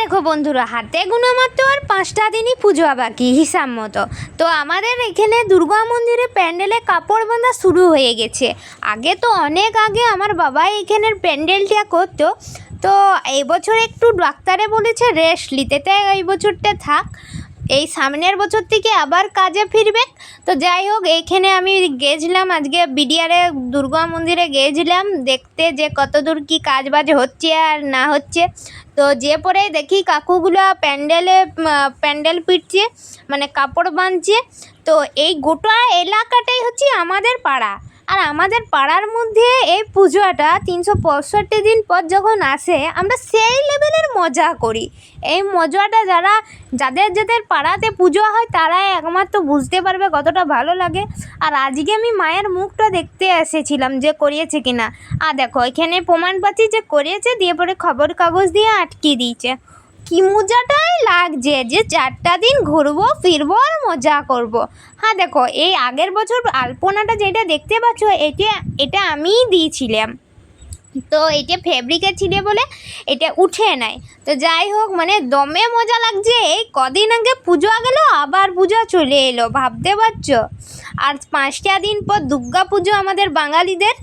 দেখো বন্ধুরা, হাতে গোনা মাত্র আর 5টা দিনই পুজো বাকি হিসাব মতো। তো আমাদের এখানে দুর্গা মন্দিরে প্যান্ডেলে কাপড় বাঁধা শুরু হয়ে গেছে। আগে তো অনেক আগে আমার বাবা এখানের প্যান্ডেলটা করতো। তো এই বছর একটু ডাক্তারে বলেছে রেস্ট নিতে, তাই এই বছরটা থাক, এই সামনের বছর থেকে আবার কাজে ফিরবে। তো যাই হোক, এইখানে আমি গেছিলাম আজকে বিডিআরে দুর্গা মন্দিরে গিয়েছিলাম দেখতে যে কতদূর কি কাজ বাজ হচ্ছে আর না হচ্ছে। তো যে পরে দেখি কাকুগুলো প্যান্ডেল পিটছে, মানে কাপড় বাঁধছে। তো এই গোটা এলাকাটাই হচ্ছে আমাদের পাড়া, আর আমাদের পাড়ার মধ্যে এই পুজোটা 365 দিন পর যখন আসে, আমরা সেই লেভেলের মজা করি। এই মজাটা যাদের পাড়াতে পুজো হয় তারাই একমাত্র বুঝতে পারবে কতটা ভালো লাগে। আর আজকে আমি মায়ের মুখটা দেখতে এসেছিলাম যে করিয়েছে কিনা। আর দেখো এখানে প্রমাণ পাচ্ছি যে করিয়েছে, দিয়ে পরে খবর কাগজ দিয়ে আটকে দিয়েছে। কি মজাটাই লাগছে যে 4টা দিন ঘুরবো ফিরবো আর মজা করব। হ্যাঁ দেখো, এই আগের বছর আলপনাটা যেটা দেখতে পাচ্ছ, এটা আমিই দিয়েছিলাম। তো এটা ফেব্রিকের ছিল বলে এটা উঠে নাই। তো যাই হোক, মানে দমে মজা লাগছে। এই কদিন আগে পুজো গেল, আবার পূজা চলে এলো, ভাবতে পারছো। আর 5টা দিন পর দুর্গা পুজো আমাদের বাঙালিদের।